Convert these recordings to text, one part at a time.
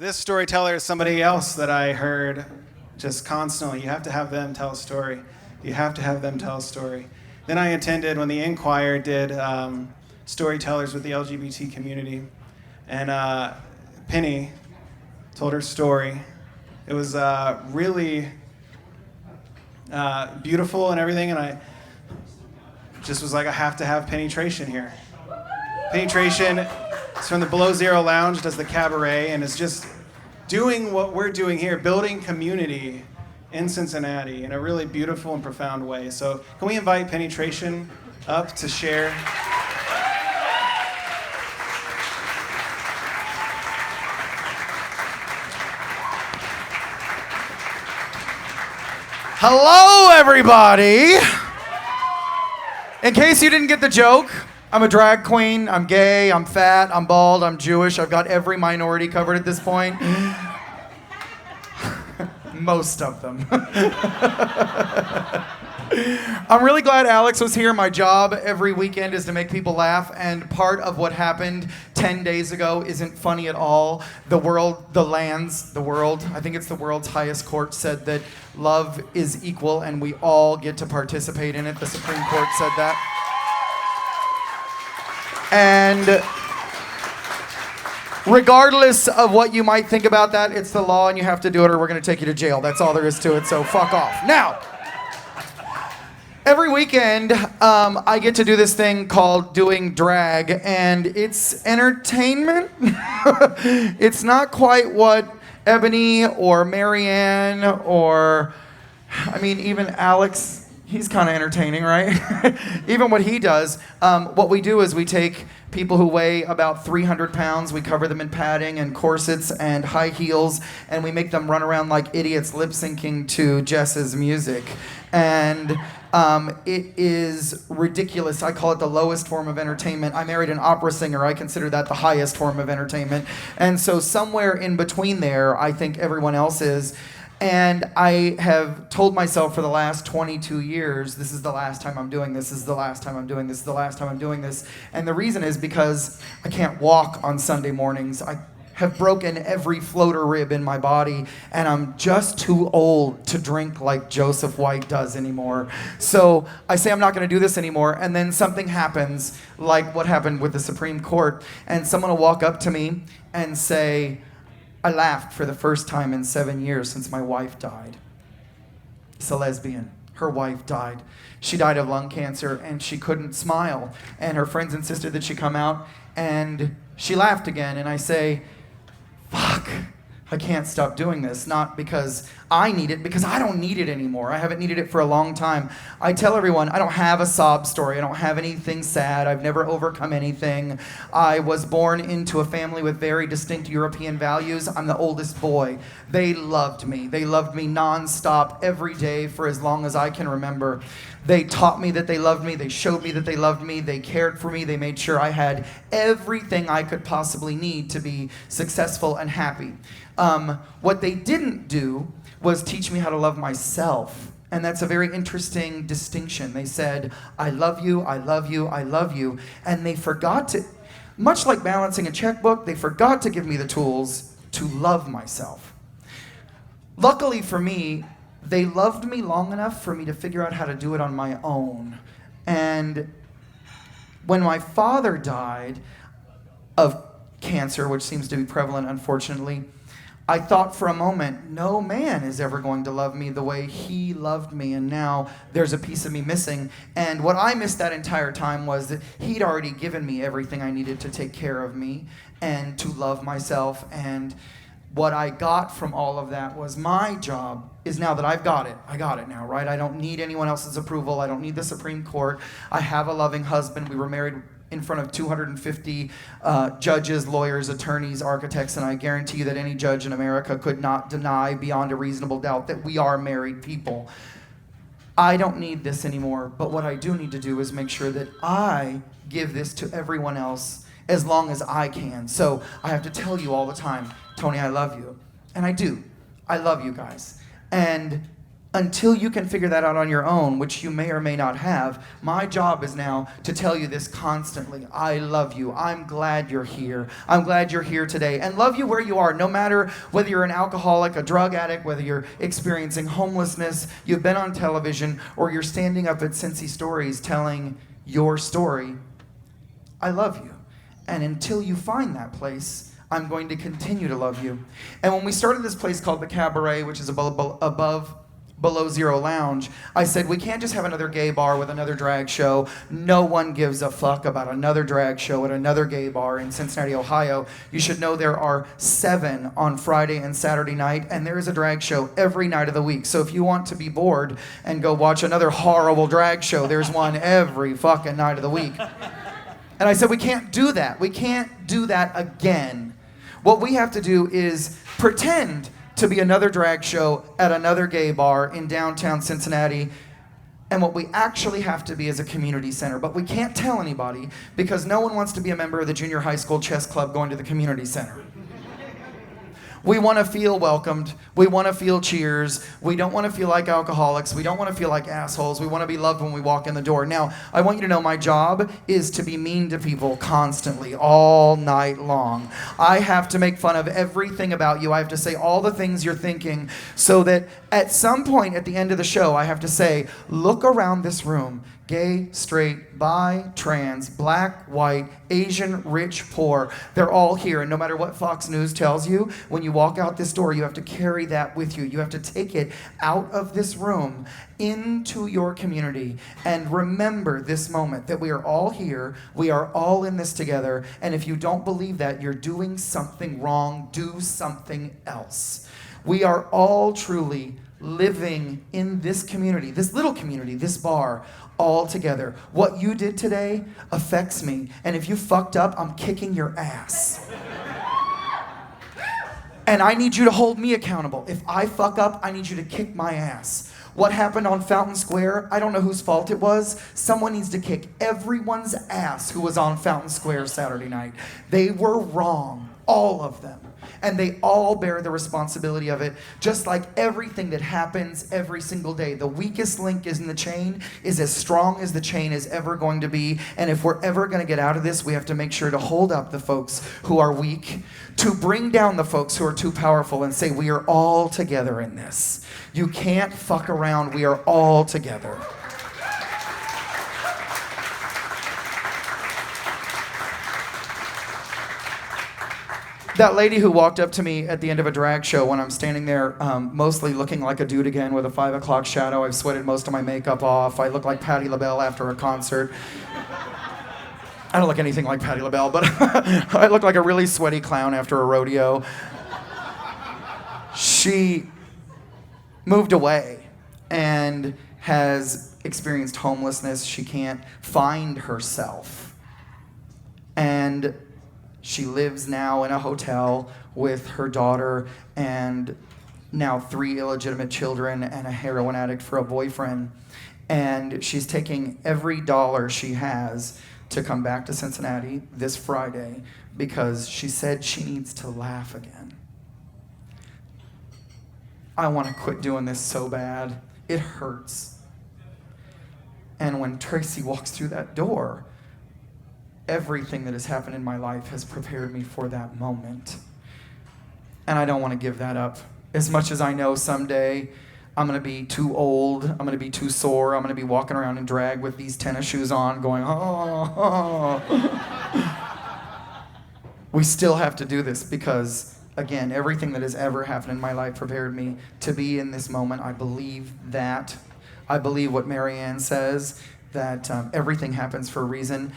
This storyteller is somebody else that I heard just constantly. You have to have them tell a story. You have to have them tell a story. Then I attended when the Inquirer did storytellers with the LGBT community. And Penny told her story. It was really beautiful and everything, and I just was like, I have to have Penny Tration here. Penny Tration is from the Below Zero Lounge, does the cabaret, and is just doing what we're doing here, building community in Cincinnati in a really beautiful and profound way. So can we invite Penny Tration up to share? Hello, everybody. In case you didn't get the joke, I'm a drag queen, I'm gay, I'm fat, I'm bald, I'm Jewish. I've got every minority covered at this point. Most of them. I'm really glad Alex was here. My job every weekend is to make people laugh, and part of what happened 10 days ago isn't funny at all. The world, I think it's the world's highest court, said that love is equal and we all get to participate in it. The Supreme Court said that. And regardless of what you might think about that, it's the law and you have to do it or we're going to take you to jail. That's all there is to it, so fuck off. Now, every weekend, I get to do this thing called doing drag, and it's entertainment. It's not quite what Ebony or Marianne or, even Alex, he's kind of entertaining, right? Even what he does. What we do is we take people who weigh about 300 pounds, we cover them in padding and corsets and high heels, and we make them run around like idiots lip syncing to Jess's music. And it is ridiculous. I call it the lowest form of entertainment. I married an opera singer. I consider that the highest form of entertainment. And so somewhere in between there, I think everyone else is. And I have told myself for the last 22 years, this is the last time I'm doing this, this is the last time I'm doing this, this is the last time I'm doing this. And the reason is because I can't walk on Sunday mornings. I have broken every floater rib in my body, and I'm just too old to drink like Joseph White does anymore. So I say I'm not going to do this anymore, and then something happens, like what happened with the Supreme Court, and someone will walk up to me and say, I laughed for the first time in 7 years since my wife died. It's a lesbian. Her wife died. She died of lung cancer, and she couldn't smile. And her friends insisted that she come out, and she laughed again. And I say, fuck, I can't stop doing this. Not because I need it, because I don't need it anymore. I haven't needed it for a long time. I tell everyone, I don't have a sob story. I don't have anything sad. I've never overcome anything. I was born into a family with very distinct European values. I'm the oldest boy. They loved me. They loved me nonstop every day for as long as I can remember. They taught me that they loved me. They showed me that they loved me. They cared for me. They made sure I had everything I could possibly need to be successful and happy. What they didn't do was teach me how to love myself. And that's a very interesting distinction. They said, I love you, I love you, I love you. And they forgot to, much like balancing a checkbook, they forgot to give me the tools to love myself. Luckily for me, they loved me long enough for me to figure out how to do it on my own. And when my father died of cancer, which seems to be prevalent, unfortunately, I thought for a moment, no man is ever going to love me the way he loved me, and now there's a piece of me missing. And what I missed that entire time was that he'd already given me everything I needed to take care of me and to love myself. And what I got from all of that was my job is now that I got it now, right? I don't need anyone else's approval. I don't need the Supreme Court. I have a loving husband. We were married in front of 250 judges, lawyers, attorneys, architects, and I guarantee you that any judge in America could not deny beyond a reasonable doubt that we are married people. I don't need this anymore, but what I do need to do is make sure that I give this to everyone else as long as I can. So I have to tell you all the time, Tony, I love you. And I do. I love you guys. And Until you can figure that out on your own, which you may or may not have, my job is now to tell you this constantly. I love you. I'm glad you're here. I'm glad you're here today. And love you where you are, no matter whether you're an alcoholic, a drug addict, whether you're experiencing homelessness, you've been on television, or you're standing up at Cincy Stories telling your story. I love you. And until you find that place, I'm going to continue to love you. And when we started this place called the Cabaret, which is above Below Zero Lounge, I said, we can't just have another gay bar with another drag show. No one gives a fuck about another drag show at another gay bar in Cincinnati, Ohio. You should know there are 7 on Friday and Saturday night, and there is a drag show every night of the week. So if you want to be bored and go watch another horrible drag show, there's one every fucking night of the week. And I said, we can't do that. We can't do that again. What we have to do is pretend to be another drag show at another gay bar in downtown Cincinnati. And what we actually have to be is a community center. But we can't tell anybody because no one wants to be a member of the junior high school chess club going to the community center. We want to feel welcomed. We want to feel cheers. We don't want to feel like alcoholics. We don't want to feel like assholes. We want to be loved when we walk in the door. Now, I want you to know my job is to be mean to people constantly, all night long. I have to make fun of everything about you. I have to say all the things you're thinking so that at some point at the end of the show, I have to say, look around this room. Gay, straight, bi, trans, black, white, Asian, rich, poor. They're all here. And no matter what Fox News tells you, when you walk out this door, you have to carry that with you. You have to take it out of this room into your community and remember this moment that we are all here. We are all in this together. And if you don't believe that, you're doing something wrong. Do something else. We are all truly living in this community, this little community, this bar, all together. What you did today affects me. And if you fucked up, I'm kicking your ass. And I need you to hold me accountable. If I fuck up, I need you to kick my ass. What happened on Fountain Square, I don't know whose fault it was. Someone needs to kick everyone's ass who was on Fountain Square Saturday night. They were wrong, all of them. And they all bear the responsibility of it, just like everything that happens every single day. The weakest link in the chain is as strong as the chain is ever going to be. And if we're ever going to get out of this, we have to make sure to hold up the folks who are weak, to bring down the folks who are too powerful and say, we are all together in this. You can't fuck around. We are all together. That lady who walked up to me at the end of a drag show when I'm standing there, mostly looking like a dude again with a 5 o'clock shadow. I've sweated most of my makeup off. I look like Patti LaBelle after a concert. I don't look anything like Patti LaBelle, but I look like a really sweaty clown after a rodeo. She moved away and has experienced homelessness. She can't find herself. And she lives now in a hotel with her daughter and now 3 illegitimate children and a heroin addict for a boyfriend. And she's taking every dollar she has to come back to Cincinnati this Friday because she said she needs to laugh again. I want to quit doing this so bad. It hurts. And when Tracy walks through that door, everything that has happened in my life has prepared me for that moment. And I don't want to give that up. As much as I know someday I'm going to be too old, I'm going to be too sore, I'm going to be walking around in drag with these tennis shoes on going, oh. We still have to do this because, again, everything that has ever happened in my life prepared me to be in this moment. I believe that. I believe what Marianne says, that everything happens for a reason.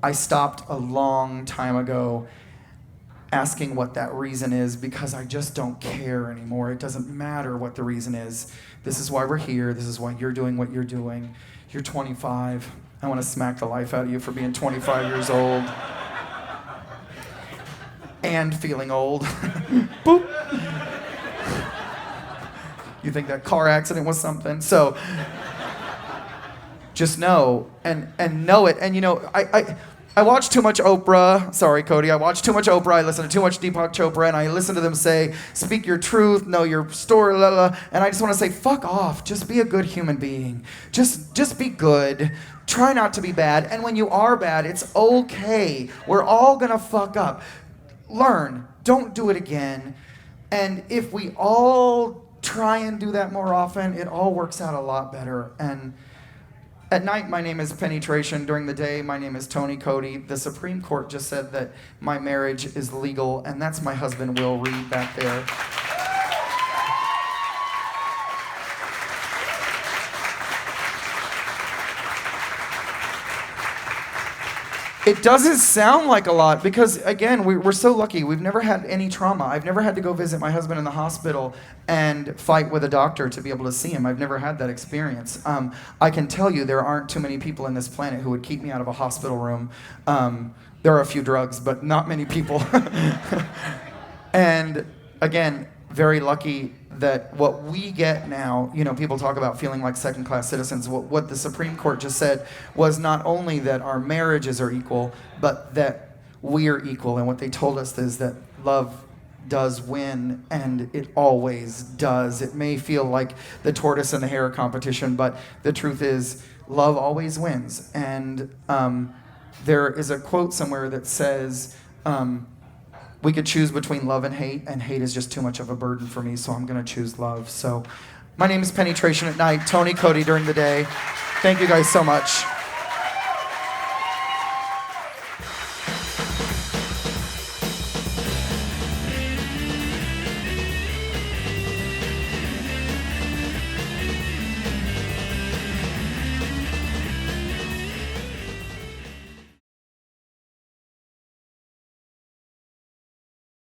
I stopped a long time ago asking what that reason is because I just don't care anymore. It doesn't matter what the reason is. This is why we're here. This is why you're doing what you're doing. You're 25. I want to smack the life out of you for being 25 years old and feeling old. Boop. You think that car accident was something? So just know and know it. And you know, I watch too much Oprah. Sorry, Cody. I watch too much Oprah. I listen to too much Deepak Chopra, and I listen to them say, speak your truth, know your story, la, la. And I just want to say, fuck off. Just be a good human being. Just be good. Try not to be bad. And when you are bad, it's okay. We're all going to fuck up. Learn. Don't do it again. And if we all try and do that more often, it all works out a lot better. And at night, my name is Penny Tration. During the day, my name is Cody. The Supreme Court just said that my marriage is legal, and that's my husband, Will Reed, back there. It doesn't sound like a lot because, again, we're so lucky. We've never had any trauma. I've never had to go visit my husband in the hospital and fight with a doctor to be able to see him. I've never had that experience. I can tell you there aren't too many people on this planet who would keep me out of a hospital room. There are a few drugs, but not many people. And, again, very lucky that what we get now, people talk about feeling like second-class citizens. What the Supreme Court just said was not only that our marriages are equal, but that we're equal. And what they told us is that love does win, and it always does. It may feel like the tortoise and the hare competition, but the truth is love always wins. And there is a quote somewhere that says, we could choose between love and hate is just too much of a burden for me, so I'm going to choose love. So my name is Penny Tration at night, Cody during the day. Thank you guys so much.